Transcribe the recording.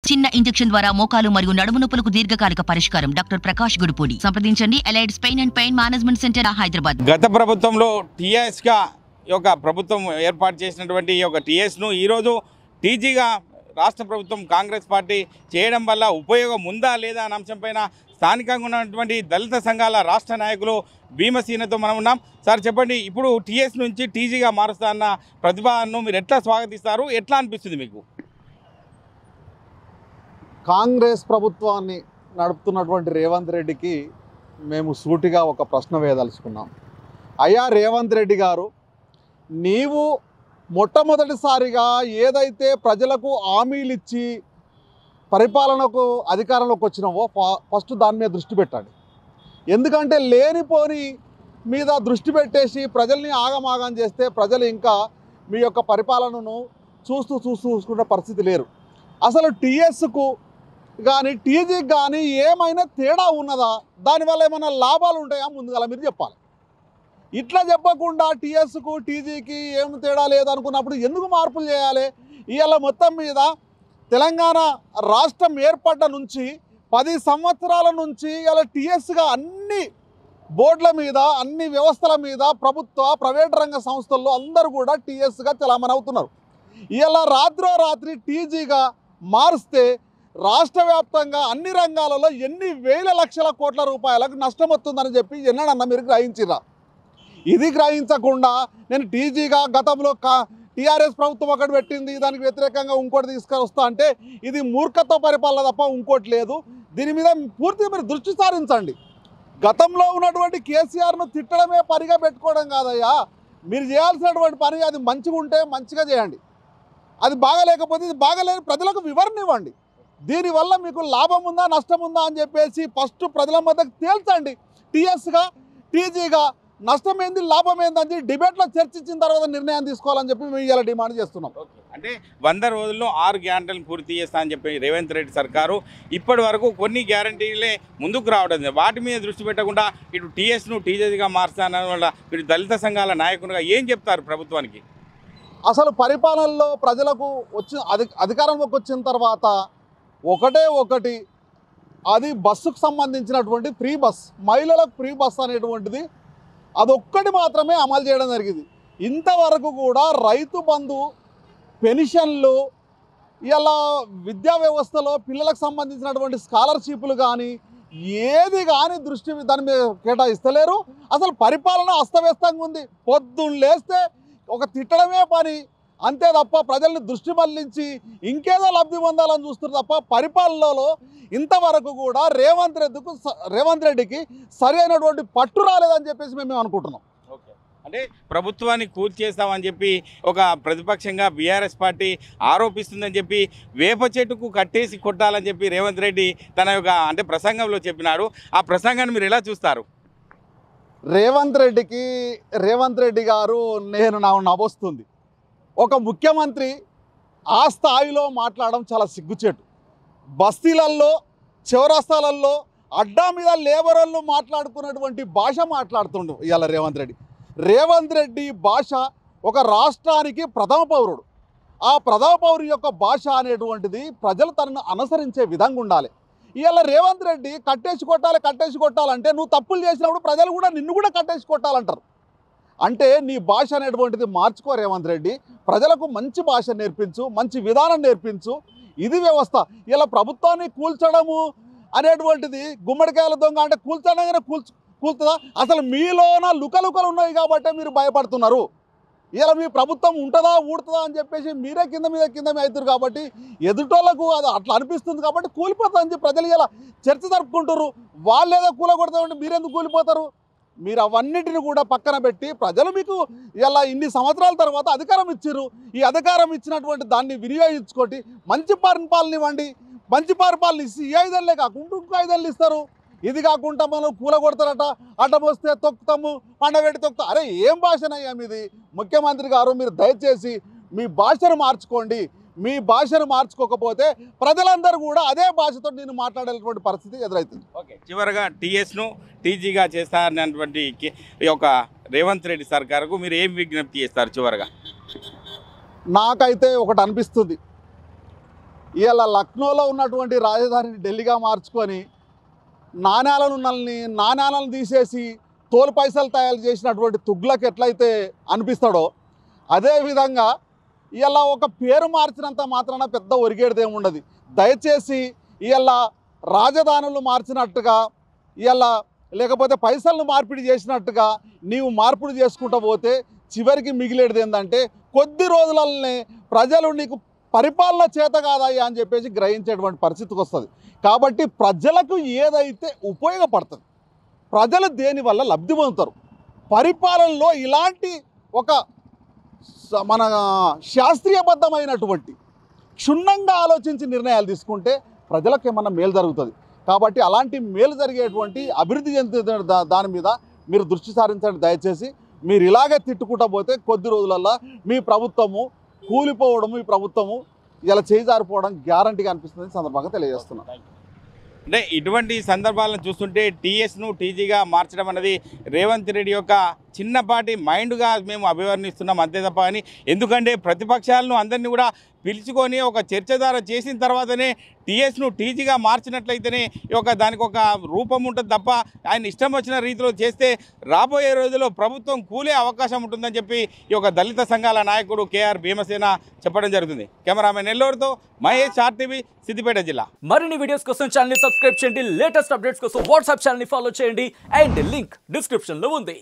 చిన్న ఇంజెక్షన్ ద్వారా మోకాలు మరియు నడుము నొప్పులకు దీర్ఘకాలిక పరిష్కారం. డాక్టర్ ప్రకాష్ గుడిపూడి. సంప్రదించండి. Allied's pain and pain management centre, Hyderabad. గత ప్రభుత్వంలో టీఎస్గా ఈ యొక్క ప్రభుత్వం ఏర్పాటు చేసినటువంటి ఈ యొక్క టీఎస్ను ఈరోజు టీజీగా రాష్ట్ర ప్రభుత్వం కాంగ్రెస్ పార్టీ చేయడం వల్ల ఉపయోగం ఉందా లేదా అనే అంశంపైన స్థానికంగా ఉన్నటువంటి దళిత సంఘాల రాష్ట్ర నాయకులు భీమసీనతో మనం ఉన్నాం. సార్ చెప్పండి, ఇప్పుడు టీఎస్ నుంచి టీజీగా మారుస్తా అన్న ప్రతిభను మీరు ఎట్లా స్వాగతిస్తారు, ఎట్లా అనిపిస్తుంది మీకు? కాంగ్రెస్ ప్రభుత్వాన్ని నడుపుతున్నటువంటి రేవంత్ రెడ్డికి మేము సూటిగా ఒక ప్రశ్న వేయదలుచుకున్నాం. అయ్యా రేవంత్ రెడ్డి గారు, నీవు మొట్టమొదటిసారిగా ఏదైతే ప్రజలకు హామీలు ఇచ్చి పరిపాలనకు అధికారంలోకి వచ్చినావో ఫస్ట్ దాని మీద దృష్టి పెట్టండి. ఎందుకంటే లేనిపోని మీద దృష్టి పెట్టేసి ప్రజల్ని ఆగమాగం చేస్తే ప్రజలు ఇంకా మీ యొక్క పరిపాలనను చూసుకునే పరిస్థితి లేరు. అసలు టీఎస్కు కానీ టీజీకి కానీ ఏమైనా తేడా ఉన్నదా? దానివల్ల ఏమైనా లాభాలు ఉంటాయా? ముందుగా మీరు చెప్పాలి. ఇట్లా చెప్పకుండా టీఎస్కు టీజీకి ఏం తేడా లేదనుకున్నప్పుడు ఎందుకు మార్పులు చేయాలి? ఇవాళ మొత్తం మీద తెలంగాణ రాష్ట్రం ఏర్పడ్డ నుంచి 10 సంవత్సరాల నుంచి ఇలా టీఎస్గా అన్ని బోర్డుల మీద, అన్ని వ్యవస్థల మీద ప్రభుత్వ ప్రైవేట్ రంగ సంస్థల్లో అందరూ కూడా టీఎస్గా చలామణి అవుతున్నారు. ఇలా రాత్రి టీజీగా మారిస్తే రాష్ట్ర వ్యాప్తంగా అన్ని రంగాలలో ఎన్ని వేల లక్షల కోట్ల రూపాయలకు నష్టం వస్తుందని చెప్పి ఎన్నడన్నా మీరు గ్రహించిరా? ఇది గ్రహించకుండా నేను టీజీగా గతంలో టీఆర్ఎస్ ప్రభుత్వం ఒకటి పెట్టింది, దానికి వ్యతిరేకంగా ఇంకోటి తీసుకొస్తా అంటే ఇది మూర్ఖత్వ పరిపాలన తప్ప ఇంకోటి లేదు. దీని మీద పూర్తిగా మీరు దృష్టి సారించండి. గతంలో ఉన్నటువంటి కేసీఆర్ను తిట్టడమే పనిగా పెట్టుకోవడం కాదయ్యా. మీరు చేయాల్సినటువంటి పని అది మంచిగా ఉంటే మంచిగా చేయండి, అది బాగాలేకపోతే ఇది బాగాలేని ప్రజలకు వివరణ ఇవ్వండి. దీనివల్ల మీకు లాభం ఉందా నష్టం ఉందా అని చెప్పేసి ఫస్ట్ ప్రజల మధ్యకు తేల్చండి. టీఎస్గా టీజీగా నష్టం ఏంది లాభం ఏందని డిబేట్లో చర్చించిన తర్వాత నిర్ణయం తీసుకోవాలని చెప్పి మేము ఇలా డిమాండ్ చేస్తున్నాం. అంటే 100 రోజుల్లో 6 గ్యారంటీలు పూర్తి చేస్తా అని చెప్పి రేవంత్ రెడ్డి సర్కారు ఇప్పటి వరకు కొన్ని గ్యారంటీలే ముందుకు రావడం, వాటి మీద దృష్టి పెట్టకుండా ఇటు టీఎస్ను టీజీగా మార్చాన వల్ల మీరు దళిత సంఘాల నాయకునిగా ఏం చెప్తారు ప్రభుత్వానికి? అసలు పరిపాలనలో ప్రజలకు అధికారంలోకి వచ్చిన తర్వాత ఒకటి అది బస్సుకు సంబంధించినటువంటి ఫ్రీ బస్, మహిళలకు ఫ్రీ బస్ అనేటువంటిది అదొక్కటి మాత్రమే అమలు చేయడం జరిగింది. ఇంతవరకు కూడా రైతు బంధు, పెన్షన్లు, ఇలా విద్యా వ్యవస్థలో పిల్లలకు సంబంధించినటువంటి స్కాలర్షిప్లు కానీ ఏది కానీ దృష్టి దాని మీద కేటాయిస్తలేరు. అసలు పరిపాలన అస్తవ్యస్తంగా ఉంది. పొద్దున్న లేస్తే ఒక తిట్టడమే పని అంతే తప్ప ప్రజల్ని దృష్టి మళ్లించి ఇంకేదో లబ్ధి పొందాలని చూస్తున్నారు తప్ప పరిపాలనలో ఇంతవరకు కూడా రేవంత్ రెడ్డికి సరి అయినటువంటి పట్టు రాలేదని చెప్పేసి మేము అనుకుంటున్నాం. అంటే ప్రభుత్వాన్ని కూల్చేస్తామని చెప్పి ఒక ప్రతిపక్షంగా బీఆర్ఎస్ పార్టీ ఆరోపిస్తుందని చెప్పి వేప చెట్టుకు కట్టేసి కొట్టాలని చెప్పి రేవంత్ రెడ్డి తన యొక్క అంటే ప్రసంగంలో చెప్పినాడు. ఆ ప్రసంగాన్ని మీరు ఎలా చూస్తారు? రేవంత్ రెడ్డి గారు నాకు నవ్వొస్తుంది. ఒక ముఖ్యమంత్రి ఆ స్థాయిలో మాట్లాడడం చాలా సిగ్గుచేటు. బస్తీలల్లో, చౌరస్తాలల్లో అడ్డా మీద లేబరర్లు మాట్లాడుకున్నటువంటి భాష మాట్లాడుతుండు ఇవాళ రేవంత్ రెడ్డి భాష ఒక రాష్ట్రానికి ప్రథమ పౌరుడు. ఆ ప్రథమ పౌరు యొక్క భాష అనేటువంటిది ప్రజలు తనను అనుసరించే విధంగా ఉండాలి. ఇవాళ రేవంత్ రెడ్డి కట్టేసి కొట్టాలంటే నువ్వు తప్పులు చేసినప్పుడు ప్రజలు కూడా నిన్ను కూడా కట్టేసి కొట్టాలంటారు. అంటే నీ భాష అనేటువంటిది మార్చుకో రేవంత్ రెడ్డి. ప్రజలకు మంచి భాష నేర్పించు, మంచి విధానం నేర్పించు. ఇది వ్యవస్థ. ఇలా ప్రభుత్వాన్ని కూల్చడము అనేటువంటిది గుమ్మడికాయల దొంగ అంటే కూల్చడంగానే కూల్తుందా? అసలు మీలోన లుకలుకలు ఉన్నాయి కాబట్టి మీరు భయపడుతున్నారు. ఇలా మీ ప్రభుత్వం ఉంటుందా ఊడుతుందా అని చెప్పేసి మీరే కింద మీద అవుతారు కాబట్టి ఎదుటోళ్ళకు అది అట్లా అనిపిస్తుంది కాబట్టి కూలిపోతుందని చెప్పి ప్రజలు ఇలా చర్చ జరుపుకుంటారు. వాళ్ళు ఏదో కూలగొడతామంటే మీరెందుకు కూలిపోతారు? మీరు అవన్నిటిని కూడా పక్కన పెట్టి ప్రజలు మీకు ఇలా ఇన్ని సంవత్సరాల తర్వాత అధికారం ఇచ్చారు. ఈ అధికారం ఇచ్చినటువంటి దాన్ని వినియోగించుకోండి. మంచి పరిపాలన ఇవ్వండి. మంచి పరిపాలన ఇచ్చి ఈ 5 ఏళ్ళే కాకుండా ఇంకో 5 ఏళ్ళు ఇస్తారు. ఇది కాకుండా మనం కూలగొడతారట, అడ్డం వస్తే తొక్కుతాము, పండబెట్టి తొక్కుతాం. అరే ఏం భాషనయ్యా మీది? ముఖ్యమంత్రి గారు మీరు దయచేసి మీ భాషను మార్చుకోండి. మీ భాషను మార్చుకోకపోతే ప్రజలందరూ కూడా అదే భాషతో నేను మాట్లాడేటువంటి పరిస్థితి ఎదురవుతుంది. ఓకే, చివరగా టీఎస్ను టీజీగా చేస్తారన్నటువంటి ఈ యొక్క రేవంత్ రెడ్డి సర్కారుకు మీరు ఏం విజ్ఞప్తి చేస్తారు చివరగా? నాకైతే ఒకటి అనిపిస్తుంది, ఇవాళ లక్నోలో ఉన్నటువంటి రాజధానిని ఢిల్లీగా మార్చుకొని నాణ్యాలను తీసేసి తోలు పైసలు తయారు చేసినటువంటి తుగ్లక్ ఎట్లయితే అనిపిస్తాడో అదేవిధంగా ఇలా ఒక పేరు మార్చినంత మాత్రాన పెద్ద ఒరిగేది ఏముండదు. దయచేసి ఇలా రాజధానులు మార్చినట్టుగా ఇలా లేకపోతే పైసలను మార్పిడి చేసినట్టుగా నీవు మార్పిడి చేసుకుంటూ పోతే చివరికి మిగిలేది ఏంటంటే కొద్ది రోజులనే ప్రజలు నీకు పరిపాలన చేత కాదయ్యా అని చెప్పేసి గ్రహించేటువంటి పరిస్థితికి వస్తుంది. కాబట్టి ప్రజలకు ఏదైతే ఉపయోగపడుతుంది, ప్రజలు దేనివల్ల లబ్ధి పొందుతారు, పరిపాలనలో ఇలాంటి ఒక మన శాస్త్రీయబద్ధమైనటువంటి క్షుణ్ణంగా ఆలోచించి నిర్ణయాలు తీసుకుంటే ప్రజలకు ఏమన్నా మేలు జరుగుతుంది. కాబట్టి అలాంటి మేలు జరిగేటువంటి అభివృద్ధి చెందే దాని మీద మీరు దృష్టి సారించండి. దయచేసి మీరు ఇలాగే తిట్టుకుంటా పోతే కొద్ది రోజులల్లో మీ ప్రభుత్వము కూలిపోవడము, ఈ ప్రభుత్వము ఇలా చేజారిపోవడం గ్యారంటీగా అనిపిస్తుందని సందర్భంగా తెలియజేస్తున్నాను. అంటే ఇటువంటి సందర్భాలను చూస్తుంటే టీఎస్ను టీజీగా మార్చడం అనేది రేవంత్ రెడ్డి యొక్క చిన్నపాటి మైండ్గా మేము అభివర్ణిస్తున్నాం అంతే తప్ప అని. ఎందుకంటే ప్రతిపక్షాలను అందరినీ కూడా పిలుచుకొని ఒక చర్చ ద్వారా చేసిన తర్వాతనే టీఎస్ను టీజీగా మార్చినట్లయితేనే దానికి ఒక రూపం ఉంటుంది తప్ప ఆయన ఇష్టం వచ్చిన రీతిలో చేస్తే రాబోయే రోజుల్లో ప్రభుత్వం కూలే అవకాశం ఉంటుందని చెప్పి దళిత సంఘాల నాయకుడు కేఆర్ భీమసేన చెప్పడం జరుగుతుంది. కెమెరామెన్ నెల్లూరుతో మహేష్, ఆర్టీవీ, సిద్దిపేట జిల్లా. మరిన్ని వీడియోస్ కోసం ఛానల్ ని సబ్స్క్రైబ్ చేయండి, లేటెస్ట్ అప్డేట్స్ కోసం వాట్సాప్ ఛానల్ ని ఫాలో చేయండి అండ్ లింక్ డిస్క్రిప్షన్ లో ఉంది.